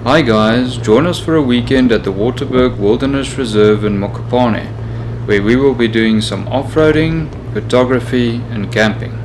Hi guys, join us for a weekend at the Waterberg Wilderness Reserve in Mokopane, where we will be doing some off-roading, photography and camping.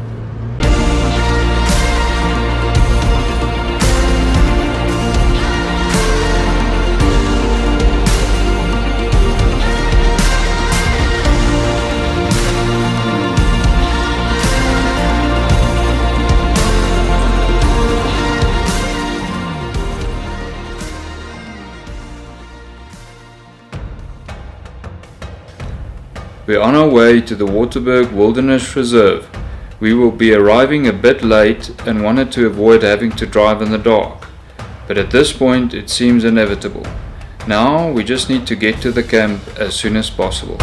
We're on our way to the Waterberg Wilderness Reserve. We will be arriving a bit late and wanted to avoid having to drive in the dark, but at this point it seems inevitable. Now we just need to get to the camp as soon as possible.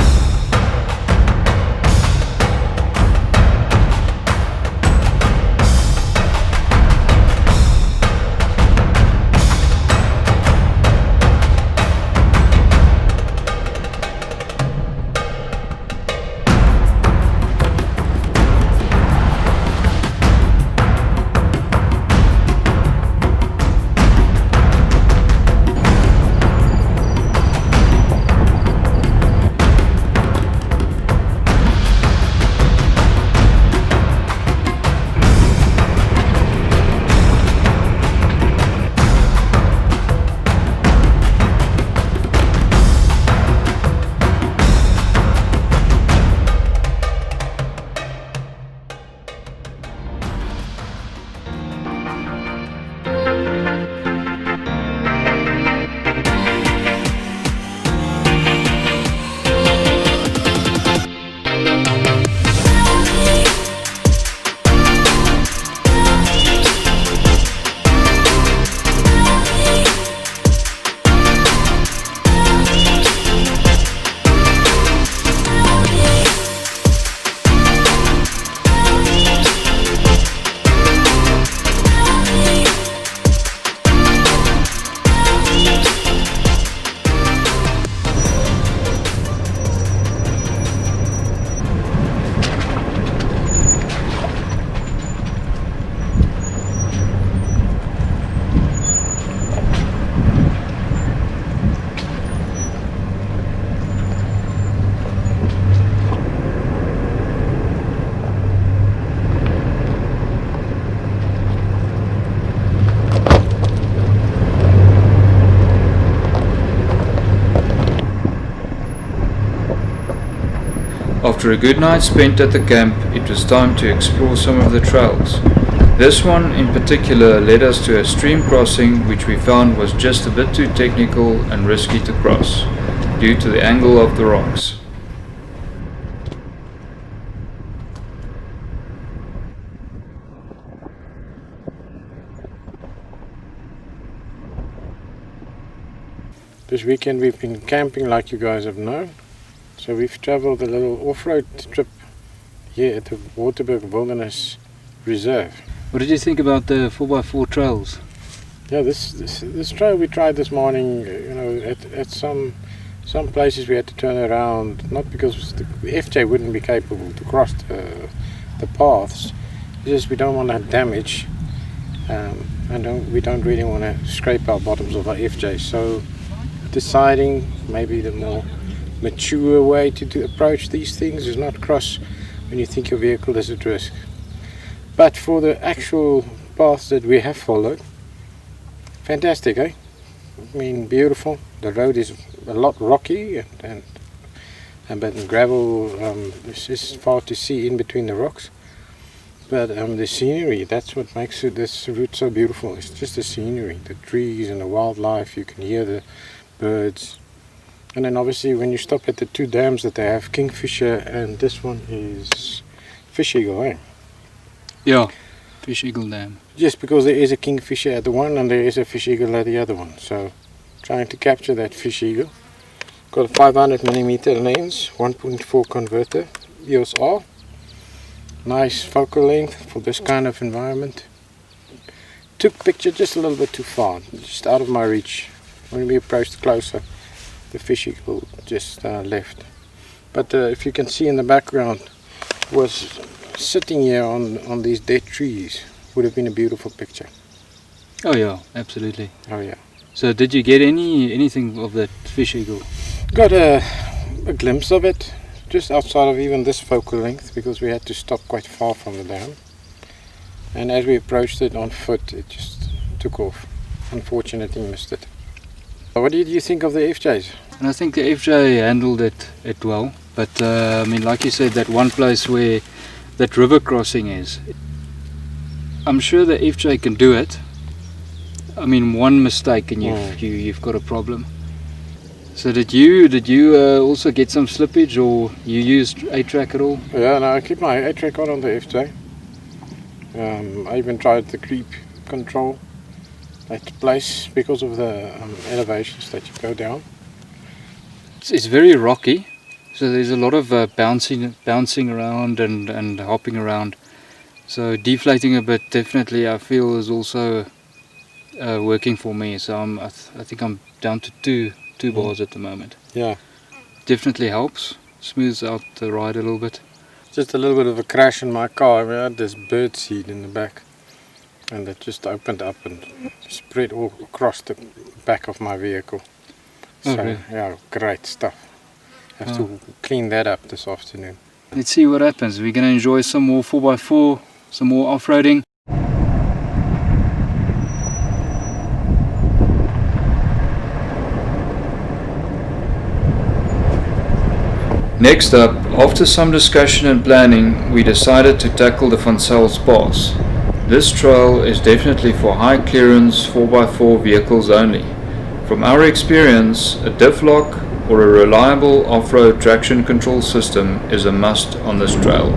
After a good night spent at the camp, it was time to explore some of the trails. This one in particular led us to a stream crossing which we found was just a bit too technical and risky to cross, due to the angle of the rocks. This weekend we've been camping like you guys have known. So we've travelled a little off-road trip here at the Waterberg Wilderness Reserve. What did you think about the 4x4 trails? Yeah, this trail we tried this morning, at some places we had to turn around, not because the FJ wouldn't be capable to cross the paths, it's just we don't want to have damage, and we don't really want to scrape our bottoms of our FJ, so deciding maybe the more mature way to approach these things is not cross when you think your vehicle is at risk. But for the actual paths that we have followed, fantastic, eh? I mean, beautiful. The road is a lot rocky but gravel is far to see in between the rocks. But the scenery, that's what makes this route so beautiful. It's just the scenery, the trees and the wildlife. You can hear the birds. And then obviously when you stop at the two dams that they have, Kingfisher and this one is Fish Eagle, eh? Yeah, Fish Eagle Dam. Just because there is a Kingfisher at the one and there is a Fish Eagle at the other one. So trying to capture that Fish Eagle. Got a 500mm lens, 1.4 converter, EOS R. Nice focal length for this kind of environment. Took picture just a little bit too far, just out of my reach. When we approached closer, the Fish Eagle just left. But if you can see in the background, was sitting here on these dead trees. Would have been a beautiful picture. Oh yeah, absolutely. Oh yeah. So did you get anything of that fish eagle? Got a glimpse of it, just outside of even this focal length, because we had to stop quite far from the dam. And as we approached it on foot, it just took off. Unfortunately, missed it. What did you think of the FJs? And I think the FJ handled it well. But I mean, like you said, that one place where that river crossing is, I'm sure the FJ can do it. I mean, one mistake and you've got a problem. So did you also get some slippage, or you used 8-track at all? Yeah, no, I keep my 8-track on the FJ. I even tried the creep control at place because of the elevations that you go down. It's very rocky, so there's a lot of bouncing around and hopping around. So deflating a bit, definitely, I feel, is also working for me. So I think I'm down to two bars at the moment. Yeah, Definitely helps, smooths out the ride a little bit. just a little bit of a crash in my car. We had this bird seed in the back, and it just opened up and spread all across the back of my vehicle. So Okay. yeah, great stuff. Have to clean that up this afternoon. Let's see what happens. We're going to enjoy some more 4x4, some more off-roading. Next up, after some discussion and planning, we decided to tackle the Van Zels Pass. This trail is definitely for high clearance 4x4 vehicles only. From our experience, a diff lock or a reliable off-road traction control system is a must on this trail.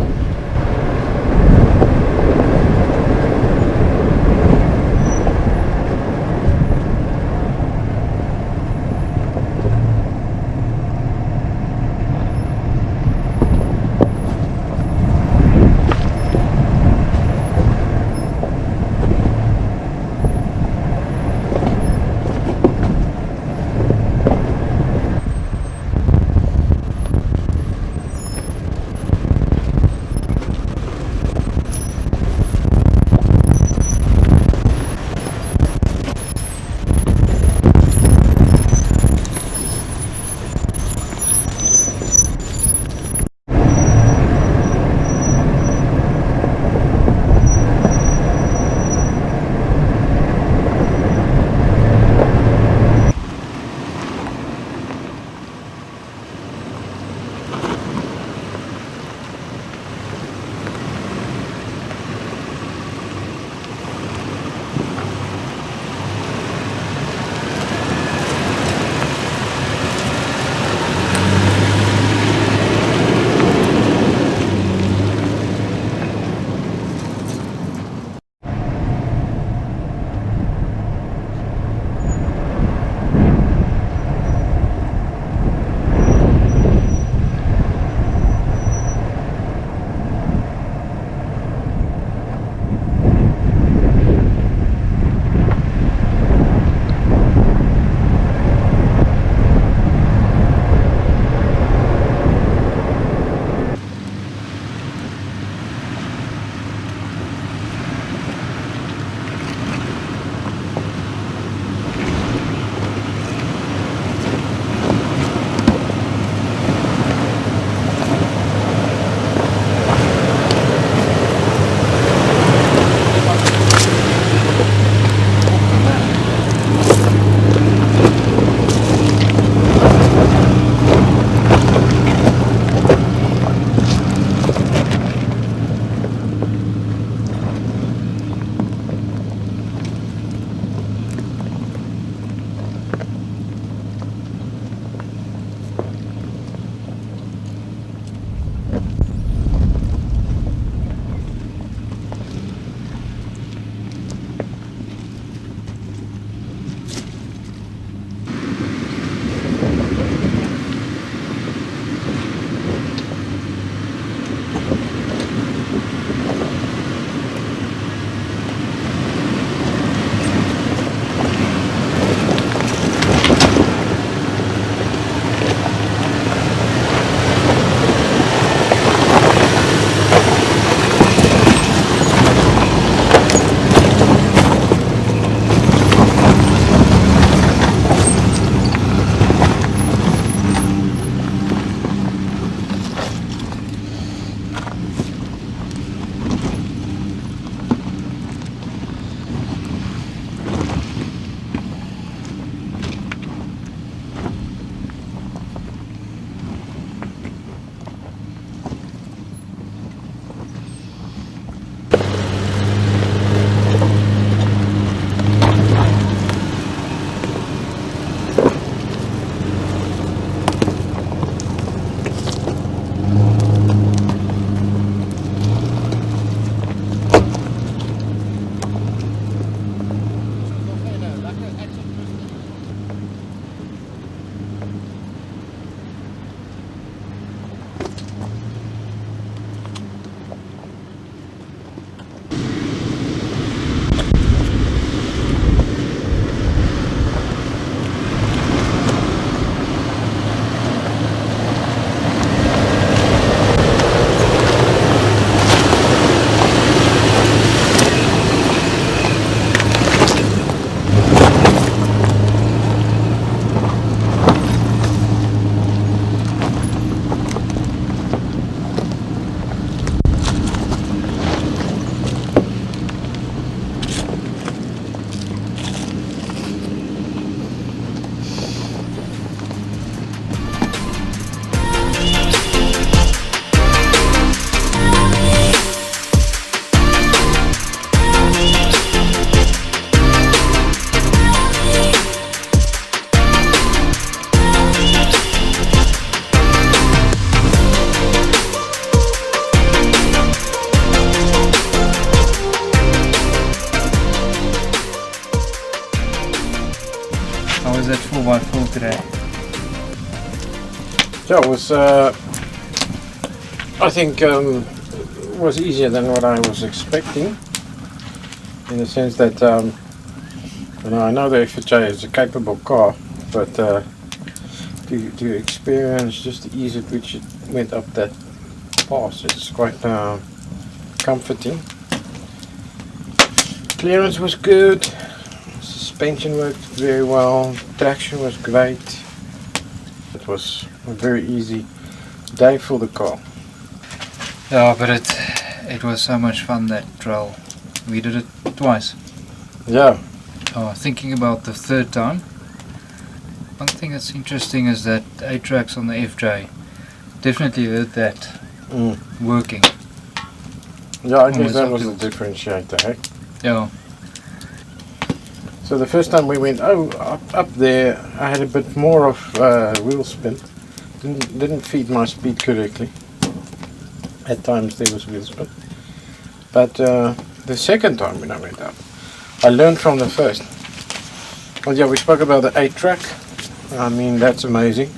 that 4x4 today? Yeah, it was, I think, was easier than what I was expecting, in the sense that, you know, I know the FHA is a capable car, but to experience just the ease at which it went up that pass, it's quite comforting. Clearance was good, suspension worked very well, traction was great. It was a very easy day for the car. Yeah, but it was so much fun, that trail. We did it twice. Yeah. Thinking about the third time, one thing that's interesting is that 8 tracks on the FJ definitely heard that working. Yeah, I guess that was the differentiator, eh? Yeah. So the first time we went up there, I had a bit more of wheel spin. Didn't feed my speed correctly. At times there was wheel spin. But the second time when I went up, I learned from the first. Well, yeah, we spoke about the 8 track. I mean, that's amazing.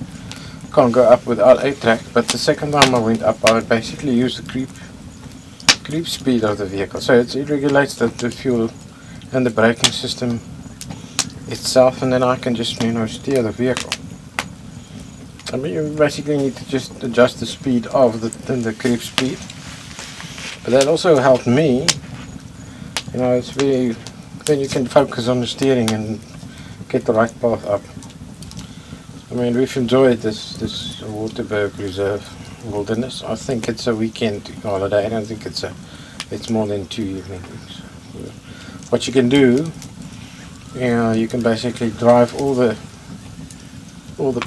Can't go up without 8 track. But the second time I went up, I basically used the creep speed of the vehicle. So it regulates the fuel and the braking system itself, and then I can just, you know, steer the vehicle. I mean, you basically need to just adjust the speed of the creep speed. But that also helped me. You know, it's very, then you can focus on the steering and get the right path up. I mean, we've enjoyed this Waterberg Reserve Wilderness. I think it's a weekend holiday. I don't think it's more than 2 evenings. What you can do, you know, you can basically drive all the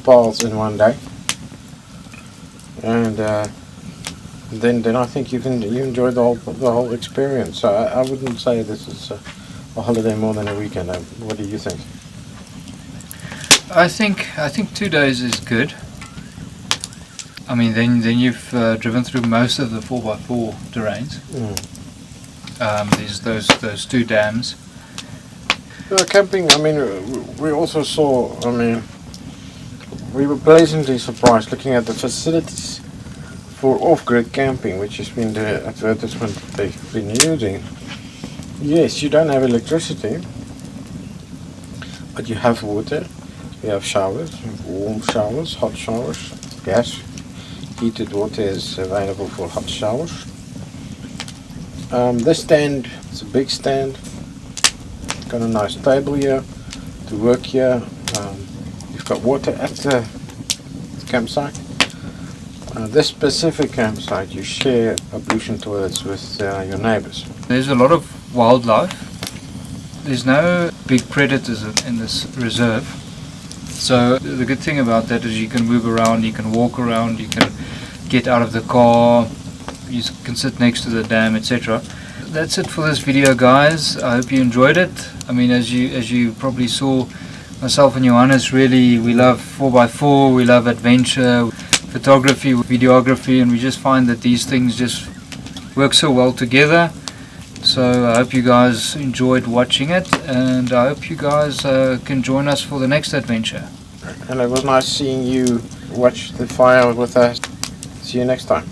paths in one day, and then I think you enjoy the whole experience. So I wouldn't say this is a holiday more than a weekend. What do you think? I think 2 days is good. I mean, then you've driven through most of the 4x4 terrains. There's those 2 dams. Camping, I mean, we also saw, I mean, we were pleasantly surprised looking at the facilities for off-grid camping, which has been the advertisement they've been using. Yes, you don't have electricity, but you have water, you have showers, warm showers, hot showers, gas, heated water is available for hot showers. This stand, it's a big stand, got a nice table here to work here. You've got water at the campsite. This specific campsite, you share ablution toilets with your neighbors. There's a lot of wildlife. There's no big predators in this reserve. So the good thing about that is you can move around, you can walk around, you can get out of the car, you can sit next to the dam, etc. That's it for this video, guys. I hope you enjoyed it. I mean, as you probably saw, myself and Johannes, really, we love 4x4, we love adventure, photography, videography, and we just find that these things just work so well together. So I hope you guys enjoyed watching it, and I hope you guys can join us for the next adventure. And it was nice seeing you watch the fire with us. See you next time.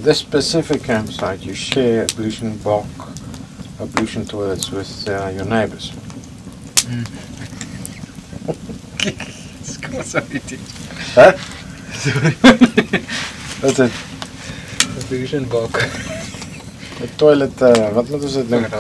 This specific campsite, you share ablution toilets with your neighbors. Huh? Wat is het? Ablution block. Het toilet, wat moeten ze het noemen?